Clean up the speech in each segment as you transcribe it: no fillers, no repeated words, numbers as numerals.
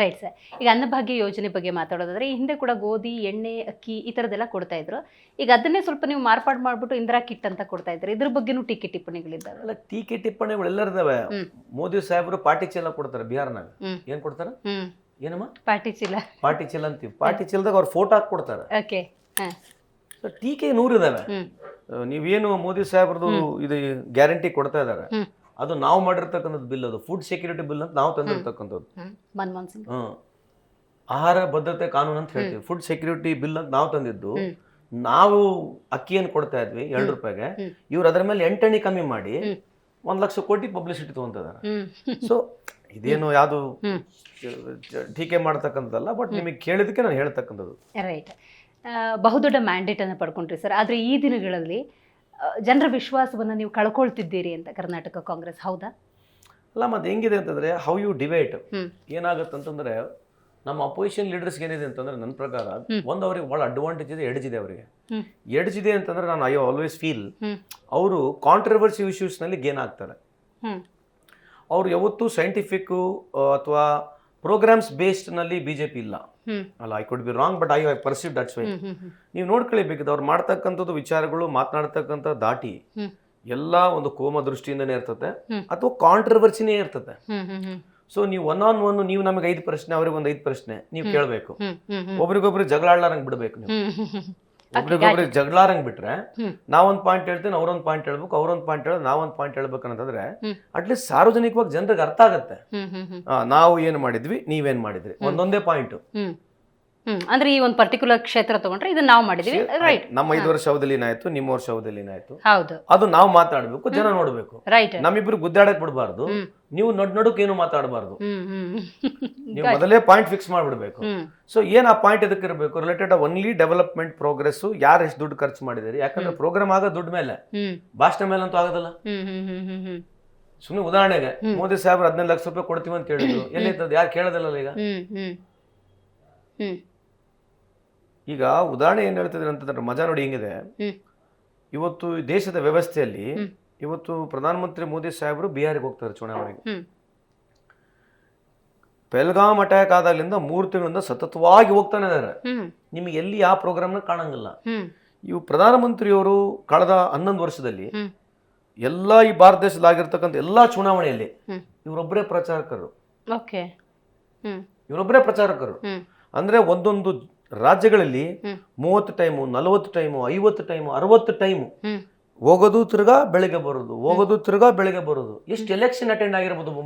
Right sir. ಈಗ ಅನ್ನಭಾಗ್ಯ ಯೋಜನೆ ಬಗ್ಗೆ ಮಾತಾಡೋದಾದ್ರೆ ಈ ಹಿಂದೆ ಕೂಡ ಗೋಧಿ, ಎಣ್ಣೆ, ಅಕ್ಕಿ ಈ ಥರದ್ದೆಲ್ಲ ಕೊಡ್ತಾ ಇದ್ರು. ಈಗ ಅದನ್ನೇ ಸ್ವಲ್ಪ ನೀವು ಮಾರ್ಪಾಡು ಮಾಡ್ಬಿಟ್ಟು ಇಂದಿರಾ ಕಿಟ್ ಅಂತ ಕೊಡ್ತಾ ಇದ್ದಾರೆ. ಇದ್ರ ಬಗ್ಗೆನೂ ಟೀಕೆ ಟಿಪ್ಪಣಿಗಳಿದ್ದಾವೆ. ಅಲ್ಲ, ಟೀಕೆ ಟಿಪ್ಪಣಿಗಳು ಎಲ್ಲರಿದಾವೆ. ಮೋದಿ ಸಾಹೇಬರು ಪಾರ್ಟಿ ಚೀಲ ಕೊಡ್ತಾರೆ ಬಿಹಾರ್ನಾಗ. ಏನ್ ಕೊಡ್ತಾರ? ಏನಮ್ಮ? ಪಾರ್ಟಿ ಚೀಲ. ಪಾರ್ಟಿ ಚೀಲ ಅಂತೀವಿ. ಪಾರ್ಟಿ ಚೀಲದಾಗ ಅವ್ರು ಫೋಟೋ ಹಾಕಿ ಕೊಡ್ತಾರೆ. ಓಕೆ. ಟೀಕೆ 100 ಇದಾವೆ. ನೀವೇನು ಮೋದಿ ಸಾಹೇಬ್ರದ್ದು ಇದು ಗ್ಯಾರಂಟಿ ಕೊಡ್ತಾ ಇದಾರೆ, ಅದು ನಾವು ಮಾಡಿರ್ತಕ್ಕಂಥದ್ದು ಬಿಲ್, ಅದು ಫುಡ್ ಸೆಕ್ಯೂರಿಟಿ ಬಿಲ್ ಅಂತ ನಾವು ತಂದಿರ್ತಕ್ಕಂಥದ್ದು. ಮನಮೋಹನ್ ಸಿಂಗ್ ಆಹಾರ ಭದ್ರತೆ ಕಾನೂನು ಅಂತ ಹೇಳ್ತೀವಿ. ಫುಡ್ ಸೆಕ್ಯೂರಿಟಿ ಬಿಲ್ ಅಂತ ನಾವು ತಂದಿದ್ದು. ನಾವು ಅಕ್ಕಿಯನ್ನು ಕೊಡ್ತಾ ಇದ್ವಿ 2 ರೂಪಾಯಿಗೆ. ಇವ್ರು ಅದರ ಮೇಲೆ 8 ಅಣಿ ಕಮ್ಮಿ ಮಾಡಿ 1 ಲಕ್ಷ ಕೋಟಿ ಪಬ್ಲಿಸಿಟಿ ತಗೊಂತಿದ್ದಾರೆ. ಸೊ ಇದೇನು ಯಾವುದು ಟೀಕೆ ಮಾಡ್ತಕ್ಕಂಥದ್ದಲ್ಲ, ಬಟ್ ನಿಮಗೆ ಕೇಳಿದಕ್ಕೆ ನಾನು ಹೇಳ್ತಕ್ಕಂಥದ್ದು. ರೈಟ್. ಬಹುದೊಡ್ಡ ಮ್ಯಾಂಡೇಟ್ ಅನ್ನು ಪಡ್ಕೊಂಡ್ರಿ ಸರ್. ಆದರೆ ಈ ದಿನಗಳಲ್ಲಿ ಜನರ ವಿಶ್ವಾಸವನ್ನು ನೀವು ಕಳ್ಕೊಳ್ತಿದ್ದೀರಿ ಅಂತ ಕರ್ನಾಟಕ ಕಾಂಗ್ರೆಸ್, ಹೌದಾ? ಅಲ್ಲ, ಮತ್ತೆ ಹೆಂಗಿದೆ ಅಂತಂದ್ರೆ ಹೌ ಯು ಡಿಬೇಟ್. ಏನಾಗುತ್ತೆ ಅಂತಂದ್ರೆ ನಮ್ಮ ಅಪೋಸಿಷನ್ ಲೀಡರ್ಸ್ ಏನಿದೆ ಅಂತಂದ್ರೆ ನನ್ನ ಪ್ರಕಾರ ಒಂದು ಅವ್ರಿಗೆ ಭಾಳ ಅಡ್ವಾಂಟೇಜ್ ಇದೆ, ಎಡ್ಜಿದೆ. ಅವರಿಗೆ ಎಡ್ಜಿದೆ ಅಂತಂದ್ರೆ ನಾನು ಐ ಆಲ್ವೇಸ್ ಫೀಲ್ ಅವರು ಕಾಂಟ್ರವರ್ಸಿ ಇಶ್ಯೂಸ್ನಲ್ಲಿ ಗೇನ್ ಆಗ್ತಾರೆ. ಅವ್ರು ಯಾವತ್ತೂ ಸೈಂಟಿಫಿಕ್ ಅಥವಾ ಪ್ರೋಗ್ರಾಮ್ಸ್ ಬೇಸ್ಡ್ ನಲ್ಲಿ ಬಿಜೆಪಿ ಇಲ್ಲ. ಅಲ್ಲ, I could be wrong, but I perceive that's way. ನೀವು ನೋಡ್ಕೊಳ್ಳೇಬೇಕಿದೆ ಅವ್ರು ಮಾಡ್ತಕ್ಕಂಥದ್ದು ವಿಚಾರಗಳು, ಮಾತನಾಡ್ತಕ್ಕಂಥ ದಾಟಿ ಎಲ್ಲ ಒಂದು ಕೋಮ ದೃಷ್ಟಿಯಿಂದನೇ ಇರ್ತದೆ ಅಥವಾ ಕಾಂಟ್ರವರ್ಸಿನೇ ಇರ್ತದೆ. ಸೊ ನೀವು ಒನ್ ಆನ್ ಒನ್, ನೀವು ನಮಗೆ 5 ಪ್ರಶ್ನೆ, ಅವ್ರಿಗೆ ಒಂದು 5 ಪ್ರಶ್ನೆ ನೀವು ಕೇಳಬೇಕು. ಒಬ್ರಿಗೊಬ್ರಿಗೆ ಜಗಳಾಡ್ಲಾರಂಗ್ ಬಿಡ್ಬೇಕು. ನೀವು ಒಬ್ರಿಗೊಬ್ರಿಗೆ ಜಗಳಾರಂಗ್ ಬಿಟ್ರೆ ನಾವೊಂದು ಪಾಯಿಂಟ್ ಹೇಳ್ತೇನೆ, ಅವ್ರೊಂದು ಪಾಯಿಂಟ್ ಹೇಳ್ಬೇಕು, ಅವ್ರೊಂದು ಪಾಯಿಂಟ್ ಹೇಳೋದು, ನಾವೊಂದು ಪಾಯಿಂಟ್ ಹೇಳ್ಬೇಕಂತಂದ್ರೆ ಅಟ್ಲೀಸ್ಟ್ ಸಾರ್ವಜನಿಕವಾಗಿ ಜನರಿಗೆ ಅರ್ಥ ಆಗತ್ತೆ. ನಾವು ಏನ್ ಮಾಡಿದ್ವಿ, ನೀವೇನ್ ಮಾಡಿದ್ರಿ, ಒಂದೊಂದೇ ಪಾಯಿಂಟ್. ಅಂದ್ರೆ ಈ ಒಂದು ಪರ್ಟಿಕ್ಯುಲರ್ ಕ್ಷೇತ್ರ ತಗೊಂಡ್ರೆ ಇದನ್ನ ನಾವು ಮಾಡಿದ್ವಿ, ರೈಟ್. ನಮ್ಮ 5 ವರ್ಷ ಅವಧಿಯಲ್ಲಿ ಏನಾಯ್ತು, ನಿಮ್ಮ ವರ್ಷ ಅವಧಿಯಲ್ಲಿ ಏನಾಯ್ತು, ಹೌದು, ಅದು ನಾವು ಮಾತಾಡ್ಬೇಕು, ಜನ ನೋಡ್ಬೇಕು. ರೈಟ್. ನಮ್ಮಿಬ್ರು ಗುದ್ದಾಡಕ್ ಬಿಡಬಾರ್ದು, ನೀವು ನಡುಕ್ ಏನು ಮಾತಾಡಬಾರ್ದು. ನೀವು ಮೊದಲೇ ಪಾಯಿಂಟ್ ಫಿಕ್ಸ್ ಮಾಡ್ಬಿಡ್ಬೇಕು. ಸೊ ಏನ್ ಆ ಪಾಯಿಂಟ್ ಎದಕ್ಕೆ ಇರಬೇಕು, ರಿಲೇಟೆಡ್ ಒನ್ಲಿ ಡೆವಲಪ್ಮೆಂಟ್ ಪ್ರೋಗ್ರೆಸ್, ಯಾರು ಎಷ್ಟು ದುಡ್ಡು ಖರ್ಚು ಮಾಡಿದಿರಿ. ಯಾಕಂದ್ರೆ ಪ್ರೋಗ್ರಾಮ್ ಆಗ ದುಡ್ಡು ಮೇಲೆ, ಭಾಷಣ ಮೇಲೆ ಅಂತೂ ಆಗೋದಲ್ಲ. ಸುಮ್ಮನೆ ಉದಾಹರಣೆಗೆ ಮೋದಿ ಸಾಹೇಬ್ರು 15 ಲಕ್ಷ ರೂಪಾಯಿ ಕೊಡ್ತೀವಿ ಅಂತ ಹೇಳಿದ್ರು, ಎಲ್ಲಿರ್ತದೆ, ಯಾರು ಕೇಳೋದಿಲ್ಲ ಈಗ. ಈಗ ಉದಾಹರಣೆ ಏನ್ ಹೇಳ್ತಿದ್ರೆ ಅಂತಂದ್ರೆ ಮಜಾ ನೋಡಿ ಹೆಂಗಿದೆ. ಇವತ್ತು ದೇಶದ ವ್ಯವಸ್ಥೆಯಲ್ಲಿ ಇವತ್ತು ಪ್ರಧಾನಮಂತ್ರಿ ಮೋದಿ ಸಾಹೇಬರು ಬಿಹಾರಿಗೆ ಹೋಗ್ತಾರೆ ಚುನಾವಣೆಗೆ. ಪೆಲ್ಗಾಮ್ ಅಟ್ಯಾಕ್ ಆದಾಗಲಿಂದ 3 ತಿಂಗಳಿಂದ ಸತತವಾಗಿ ಹೋಗ್ತಾನೆ ಇದಾರೆ. ನಿಮಗೆ ಎಲ್ಲಿ ಯಾವ ಪ್ರೋಗ್ರಾಮ್ನ ಕಾಣಂಗಿಲ್ಲ. ಇವು ಪ್ರಧಾನಮಂತ್ರಿಯವರು ಕಳೆದ 11 ವರ್ಷದಲ್ಲಿ ಎಲ್ಲಾ ಈ ಭಾರತ ದೇಶದಾಗಿರ್ತಕ್ಕಂಥ ಎಲ್ಲಾ ಚುನಾವಣೆಯಲ್ಲಿ ಇವರೊಬ್ಬರೇ ಪ್ರಚಾರಕರು. ಇವರೊಬ್ಬರೇ ಪ್ರಚಾರಕರು. ಅಂದ್ರೆ ಒಂದೊಂದು ರಾಜ್ಯಗಳಲ್ಲಿ 30 ಟೈಮು, 40 ಟೈಮು, 50 ಟೈಮು, 60 ಟೈಮು ಹೋಗೋದು, ತಿರ್ಗಾ ಬೆಳಿಗ್ಗೆ ಬರೋದು, ಹೋಗೋದು, ತಿರ್ಗಾ ಬೆಳಿಗ್ಗೆ ಬರೋದು. ಎಷ್ಟು ಎಲೆಕ್ಷನ್ ಅಟೆಂಡ್ ಆಗಿರ್ಬೋದು ಒಬ್ಬ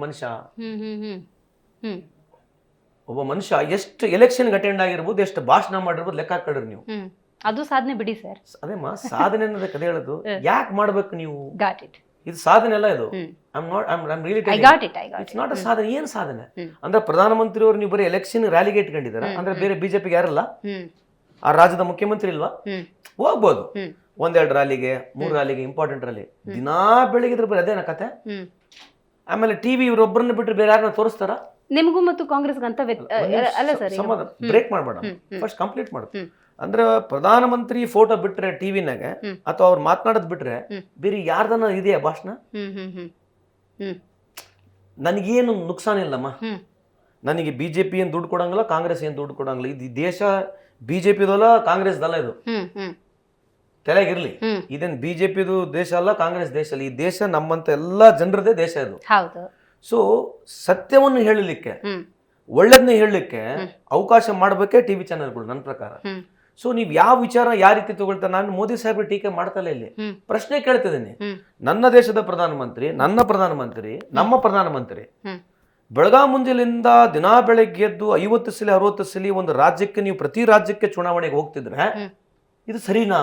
ಮನುಷ್ಯ ಎಷ್ಟು ಎಲೆಕ್ಷನ್ ಅಟೆಂಡ್ ಆಗಿರ್ಬೋದು, ಎಷ್ಟು ಭಾಷಣ ಮಾಡಿರ್ಬೋದು, ಲೆಕ್ಕ ಹಾಕಿಡ್ರಿ ನೀವು. ಅದು ಸಾಧನೆ ಬಿಡಿ ಸರ್. ಅದೇಮ್ಮ ಸಾಧನೆ ಅನ್ನೋದಕ್ಕೆ ಅದೇ ಹೇಳೋದು. ಯಾಕೆ ಮಾಡ್ಬೇಕು ನೀವು? ಇದು ಸಾಧನೆ ಅಲ್ಲ. ಇದು ಇಟ್ಸ್ ನಾಟ್ ಅ ಸಾಧನೆ. ಏನ್ ಸಾಧನೆ ಅಂದ್ರೆ ಪ್ರಧಾನಮಂತ್ರಿ ಅವರು ನೀವು ಬರೀ ಎಲೆಕ್ಷನ್ ರ್ಯಾಲಿಗೆ ಇಟ್ಕೊಂಡಿದ್ದಾರೆ ಅಂದ್ರೆ ಬೇರೆ ಬಿಜೆಪಿಗೆ ಯಾರಲ್ಲ, ಆ ರಾಜ್ಯದ ಮುಖ್ಯಮಂತ್ರಿ ಇಲ್ವಾ? ಹೋಗ್ಬೋದು 1-2 ರ್ಯಾಲಿಗೆ, 3 ರ್ಯಾಲಿಗೆ, ಇಂಪಾರ್ಟೆಂಟ್ ರ್ಯಾಲಿ. ದಿನಾ ಬೆಳಿಗ್ಗೆ ಬರೀ ಅದೇನ ಕತೆ. ಆಮೇಲೆ ಟಿವಿ ಇವರೊಬ್ಬರನ್ನ ಬಿಟ್ಟರೆ ಬೇರೆ ಯಾರನ್ನ ತೋರಿಸ್ತಾರ? ನಿಮಗೂ ಮತ್ತು ಕಾಂಗ್ರೆಸ್ಗೆ ಅಂತ ಸಂಬಂಧ ಬ್ರೇಕ್ ಮಾಡಬೇಡ, ಫಸ್ಟ್ ಕಂಪ್ಲೀಟ್ ಮಾಡು. ಅಂದ್ರೆ ಪ್ರಧಾನಮಂತ್ರಿ ಫೋಟೋ ಬಿಟ್ರೆ ಟಿವಿನಾಗ ಅಥವಾ ಅವ್ರು ಮಾತನಾಡೋದ್ ಬಿಟ್ರೆ ಬೇರೆ ಯಾರ್ದನ ಇದೆಯಾ ಭಾಷಣ? ನನಗೇನು ನುಕ್ಸಾನ ಇಲ್ಲಮ್ಮ. ನನಗೆ ಬಿಜೆಪಿ ಏನ್ ದುಡ್ಡು ಕೊಡಂಗಿಲ್ಲ, ಕಾಂಗ್ರೆಸ್ ಏನ್ ದುಡ್ಡು ಕೊಡಂಗಿಲ್ಲ. ಇದು ದೇಶ ಬಿಜೆಪಿದಲ್ಲ, ಕಾಂಗ್ರೆಸ್ದಲ್ಲ. ಇದು ತಲೆಗಿರ್ಲಿ. ಇದೇನ್ ಬಿಜೆಪಿದು ದೇಶ ಅಲ್ಲ, ಕಾಂಗ್ರೆಸ್ ದೇಶ ಅಲ್ಲ. ಈ ದೇಶ ನಮ್ಮಂತ ಎಲ್ಲಾ ಜನರದೇ ದೇಶ ಇದು. ಸೊ ಸತ್ಯವನ್ನು ಹೇಳಲಿಕ್ಕೆ, ಒಳ್ಳೇದನ್ನ ಹೇಳಲಿಕ್ಕೆ ಅವಕಾಶ ಮಾಡ್ಬೇಕೇ ಟಿವಿ ಚಾನೆಲ್ಗಳು ನನ್ನ ಪ್ರಕಾರ. ಸೊ ನೀವು ಯಾವ ವಿಚಾರ ಯಾವ ರೀತಿ ತಗೊಳ್ತಾರೆ? ನಾನು ಮೋದಿ ಸಾಹೇಬ್ರ ಟೀಕೆ ಮಾಡ್ತಲೇ ಇಲ್ಲಿ ಪ್ರಶ್ನೆ ಕೇಳ್ತಿದ್ದೀನಿ. ನನ್ನ ದೇಶದ ಪ್ರಧಾನಮಂತ್ರಿ, ನನ್ನ ಪ್ರಧಾನಮಂತ್ರಿ, ನಮ್ಮ ಪ್ರಧಾನಮಂತ್ರಿ ಬೆಳಗಾಂ ಮುಂಜಾನೆಯಿಂದ ದಿನಾ ಬೆಳಗ್ಗೆ ಎದ್ದು 50 ಸಲ 60 ಸಲ ಒಂದು ರಾಜ್ಯಕ್ಕೆ ನೀವು ಪ್ರತಿ ರಾಜ್ಯಕ್ಕೆ ಚುನಾವಣೆಗೆ ಹೋಗ್ತಿದ್ರೆ ಇದು ಸರಿನಾ?